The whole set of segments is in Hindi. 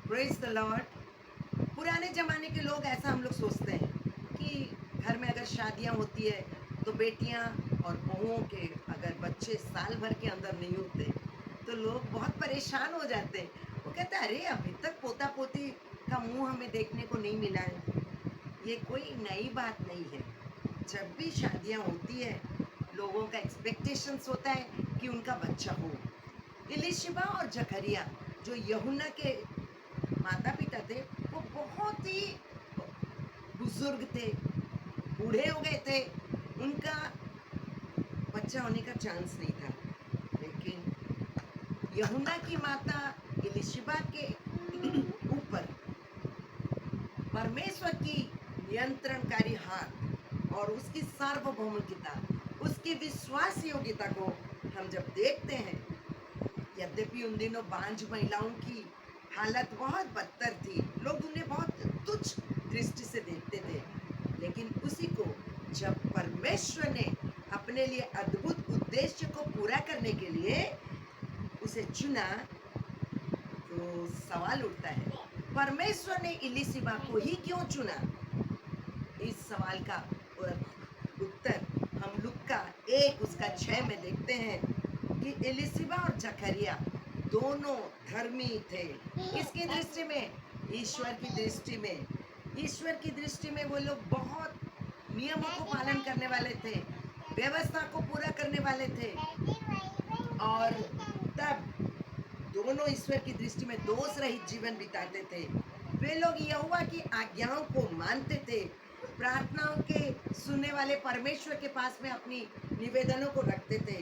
Praise the Lord. पुराने ज़माने के लोग ऐसा हम लोग सोचते हैं कि घर में अगर शादियाँ होती है तो बेटियाँ और बहुओं के अगर बच्चे साल भर के अंदर नहीं होते तो लोग बहुत परेशान हो जाते हैं। वो कहते हैं अरे अभी तक पोता पोती का मुंह हमें देखने को नहीं मिला है। ये कोई नई बात नहीं है। जब भी शादियाँ होती है लोगों का एक्सपेक्टेशंस होता है कि उनका बच्चा हो। इलिशिबा और जकरिया जो यूहन्ना के माता-पिता थे, वो बहुत ही बुजुर्ग थे, बूढ़े हो गए थे, उनका बच्चा होने का चांस नहीं था। लेकिन यूहन्ना की माता इलिशिबा के ऊपर परमेश्वर की नियंत्रणकारी हाथ और उसकी सार्वभौमिकता, उसकी विश्वास योग्यता को हम जब देखते हैं, यद्यपि उन दिनों बांझ महिलाओं की हालत बहुत बदतर थी, लोग उन्हें बहुत तुच्छ दृष्टि से देखते थे, लेकिन उसी को जब परमेश्वर ने अपने लिए अद्भुत उद्देश्य को पूरा करने के लिए उसे चुना, तो सवाल उठता है, परमेश्वर ने इलिशिबा को ही क्यों चुना? इस सवाल का उत्तर हम लुक्का 1 उसका 6 में देखते हैं कि एलिशिबा और जकरिया दोनों धर्मी थे। किसकी दृष्टि में? ईश्वर की दृष्टि में। ईश्वर की दृष्टि में वो लोग बहुत नियमों को पालन करने वाले थे, व्यवस्था को पूरा करने वाले थे और तब दोनों ईश्वर की दृष्टि में दोष रहित जीवन बिताते थे। वे लोग यहोवा की आज्ञाओं को मानते थे, प्रार्थनाओं के सुनने वाले परमेश्वर के पास में अपनी निवेदनों को रखते थे,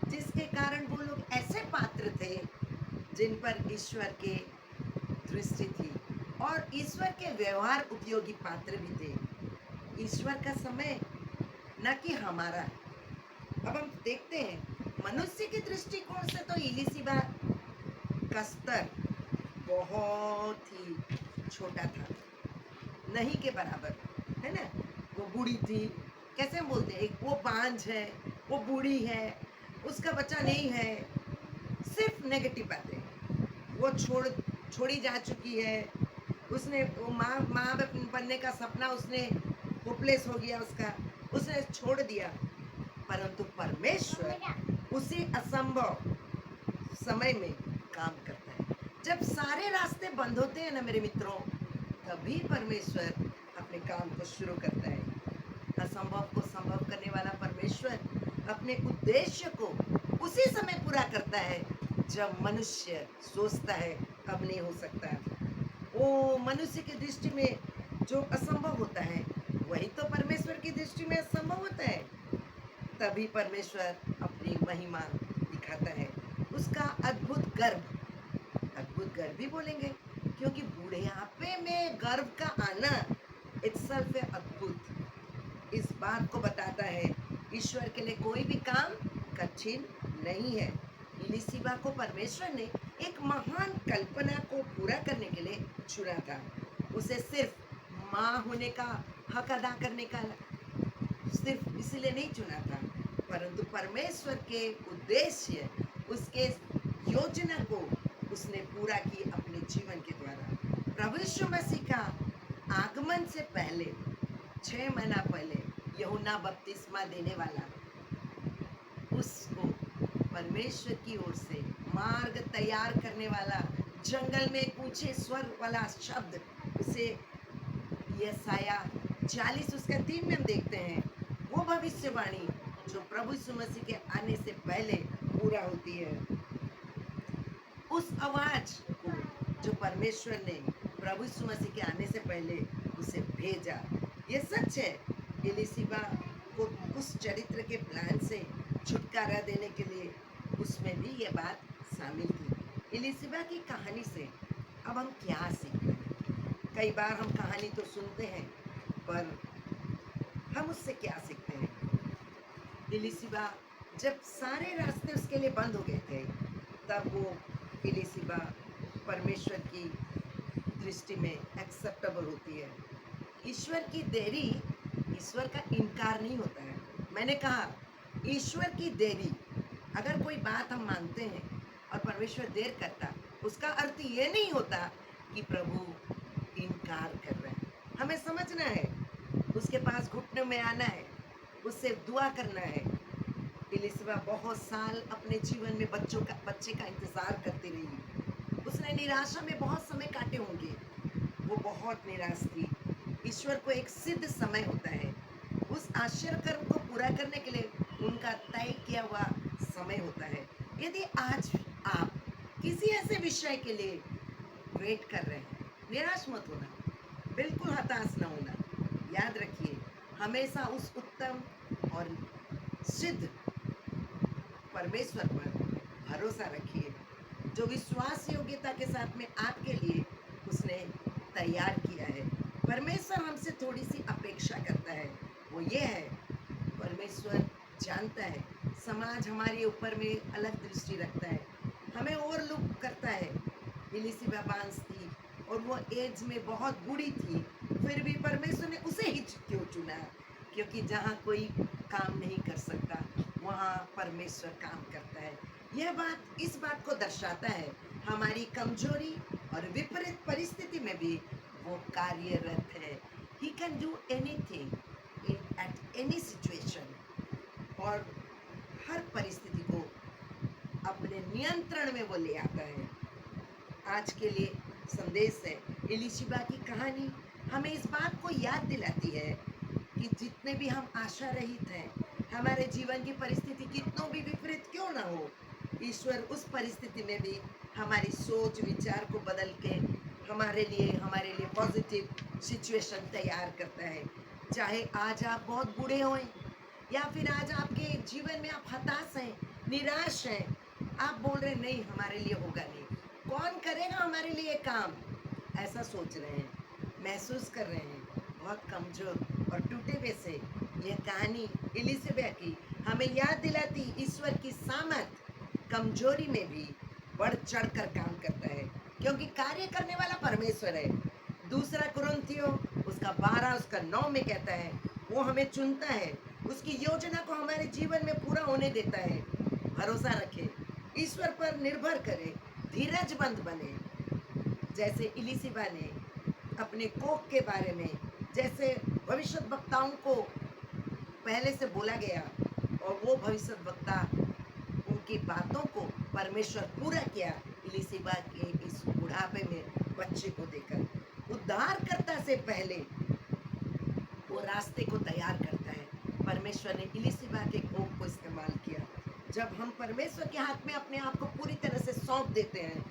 जिसके कारण वो लोग ऐसे पात्र थे जिन पर ईश्वर के दृष्टि थी और ईश्वर के व्यवहार उपयोगी पात्र भी थे। ईश्वर का समय न कि हमारा। अब हम देखते हैं मनुष्य के दृष्टिकोण से तो इलिशिबा का स्तर बहुत ही छोटा था, नहीं के बराबर, है ना? वो बूढ़ी थी, कैसे हम बोलते हैं, एक वो बांझ है, वो बूढ़ी है, उसका बच्चा नहीं है, सिर्फ नेगेटिव बातें। वो छोड़ी जा चुकी है, उसने वो माँ बनने का सपना उसने होपलेस हो गया उसने छोड़ दिया, परंतु परमेश्वर उसी असंभव समय में काम करता है। जब सारे रास्ते बंद होते हैं ना मेरे मित्रों, तभी परमेश्वर अपने काम को शुरू करता है। असंभव को संभव करने वाला परमेश्वर अपने उद्देश्य को उसी समय पूरा करता है जब मनुष्य सोचता है अब नहीं हो सकता। वो मनुष्य की दृष्टि में जो असंभव होता है वही तो परमेश्वर की दृष्टि में असंभव होता है। तभी परमेश्वर अपनी महिमा दिखाता है, उसका अद्भुत गर्व भी बोलेंगे, क्योंकि बुढ़ापे में गर्व का आना इट्सल्फ है अद्भुत। इस बात को बताता है ईश्वर के लिए कोई भी काम कठिन नहीं है। इलिशिबा को परमेश्वर ने एक महान कल्पना को पूरा करने के लिए चुना था। उसे सिर्फ माँ होने का हक अदा करने का सिर्फ इसीलिए नहीं चुना था, परंतु परमेश्वर के उद्देश्य, उसके योजना को उसने पूरा की अपने जीवन के द्वारा। प्रभु यीशु मसीह का आगमन से पहले 6 महीना पहले यूहन्ना बपतिस्मा देने वाला, उसको परमेश्वर की ओर से मार्ग तैयार करने वाला, जंगल में एक ऊंचे स्वर वाला शब्द, उसे यशाया 40 उसका 3 में हम देखते हैं, वो भविष्यवाणी जो प्रभु यीशु मसीह के आने से पहले पूरा होती है। उस आवाज को जो परमेश्वर ने प्रभु यीशु मसीह के आने से पहले उसे भेजा, ये सच है। एलिशिबा को उस चरित्र के प्लान से छुटकारा देने के लिए उसमें भी ये बात शामिल थी। एलिशिबा की कहानी से अब हम क्या सीखते हैं? कई बार हम कहानी तो सुनते हैं, पर हम उससे क्या सीखते हैं? एलिशिबा जब सारे रास्ते उसके लिए बंद हो गए थे, तब वो एलिशिबा परमेश्वर की दृष्टि में एक्सेप्टेबल होती है। ईश्वर की देरी ईश्वर का इनकार नहीं होता है। मैंने कहा ईश्वर की देरी, अगर कोई बात हम मानते हैं और परमेश्वर देर करता, उसका अर्थ ये नहीं होता कि प्रभु इनकार कर रहे हैं। हमें समझना है, उसके पास घुटनों में आना है, उससे दुआ करना है। एलिसबा बहुत साल अपने जीवन में बच्चे का इंतजार करती रही। उसने निराशा में बहुत समय काटे होंगे। वो बहुत निराश थी। ईश्वर को एक सिद्ध समय होता है। उस आश्चर्य कर्म को पूरा करने के लिए उनका तय किया हुआ समय होता है। यदि आज आप किसी ऐसे विषय के लिए वेट कर रहे हैं, निराश मत होना, बिल्कुल हताश न होना। याद रखिए, हमेशा उस उत्तम और सिद्ध परमेश्वर पर भरोसा रखिए, जो विश्वास योग्यता के साथ में आपके लिए उसने तैयार किया है। परमेश्वर हमसे थोड़ी सी अपेक्षा करता है, वो ये है, परमेश्वर जानता है समाज हमारे ऊपर में अलग दृष्टि रखता है, हमें ओवरलुक करता है। इलिसिबा बांस थी और वो एज में बहुत बूढ़ी थी, फिर भी परमेश्वर ने उसे ही क्यों चुना? क्योंकि जहाँ कोई काम नहीं कर सकता, वहाँ परमेश्वर काम करता है। यह बात इस बात को दर्शाता है, हमारी कमजोरी और विपरीत परिस्थिति में भी वो कार्यरत है। He can do anything at any situation, और हर परिस्थिति को अपने नियंत्रण में वो ले आता है। आज के लिए संदेश है, एलिशिबा की कहानी हमें इस बात को याद दिलाती है कि जितने भी हम आशा रहित हैं, हमारे जीवन की परिस्थिति कितनों भी विपरीत क्यों ना हो, ईश्वर उस परिस्थिति में भी हमारी सोच विचार को बदल के हमारे लिए पॉजिटिव सिचुएशन तैयार करता है। चाहे आज आप बहुत बूढ़े हों, या फिर आज आपके जीवन में आप हताश हैं, निराश हैं, आप बोल रहे नहीं हमारे लिए होगा नहीं, कौन करेगा हमारे लिए काम, ऐसा सोच रहे हैं, महसूस कर रहे हैं बहुत कमजोर और टूटे हुए से, यह कहानी एलिसबा की हमें याद दिलाती ईश्वर की सामर्थ कमजोरी में भी बढ़ चढ़ कर काम करता है, क्योंकि कार्य करने वाला परमेश्वर है। दूसरा कुरिन्थियों उसका 12 उसका 9 में कहता है, वो हमें चुनता है, उसकी योजना को हमारे जीवन में पूरा होने देता है। भरोसा रखें, ईश्वर पर निर्भर करें, धीरजमंद बने। जैसे इलिसिबा ने अपने कोख के बारे में, जैसे भविष्यद्वक्ताओं को पहले से बोला गया और वो भविष्यद्वक्ता उनकी बातों को परमेश्वर पूरा किया। इलिसिबा के इस बुढ़ापे में बच्चे को देकर उद्धारकर्ता से पहले वो रास्ते को तैयार करता है। परमेश्वर ने इलिसिबा के कोख को इस्तेमाल किया। जब हम परमेश्वर के हाथ में अपने आप को पूरी तरह से सौंप देते हैं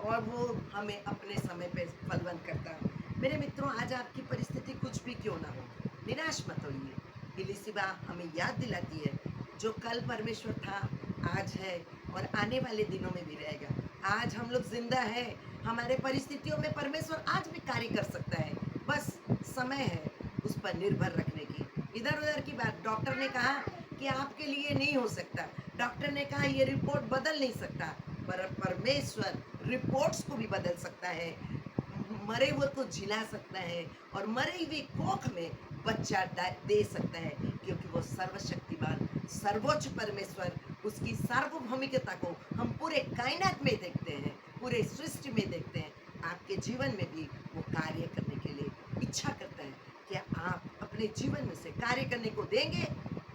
और वो हमें अपने समय पे फलवंत करता है। मेरे मित्रों, आज आपकी परिस्थिति कुछ भी क्यों ना हो, निराश मत होइए। इलिसिबा हमें याद दिलाती है, जो कल परमेश्वर था आज है और आने वाले दिनों में भी रहेगा। आज हम लोग जिंदा है, हमारे परिस्थितियों में परमेश्वर आज भी कार्य कर सकता है, बस समय है उस पर निर्भर रखने की। इधर उधर की बात, डॉक्टर ने कहा कि आपके लिए नहीं हो सकता, डॉक्टर ने कहा ये रिपोर्ट बदल नहीं सकता, पर परमेश्वर रिपोर्ट्स को भी बदल सकता है, मरे हुए को जिला सकता है और मरे हुए कोख में बच्चा दे सकता है, क्योंकि वो सर्वशक्तिमान सर्वोच्च परमेश्वर, उसकी सार्वभौमिकता को हम पूरे कायनात में देखते हैं, पूरे सृष्टि में देखते हैं। आपके जीवन में भी वो कार्य करने के लिए इच्छा करता है। क्या आप अपने जीवन में से कार्य करने को देंगे?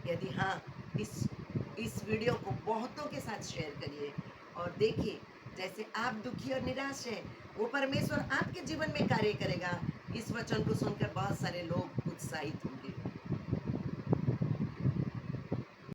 यदि हाँ, इस वीडियो को बहुतों के साथ शेयर करिए और देखिए, जैसे आप दुखी और निराश हैं, वो परमेश्वर आपके जीवन में कार्य करेगा। इस वचन को सुनकर बहुत सारे लोग उत्साहित होंगे।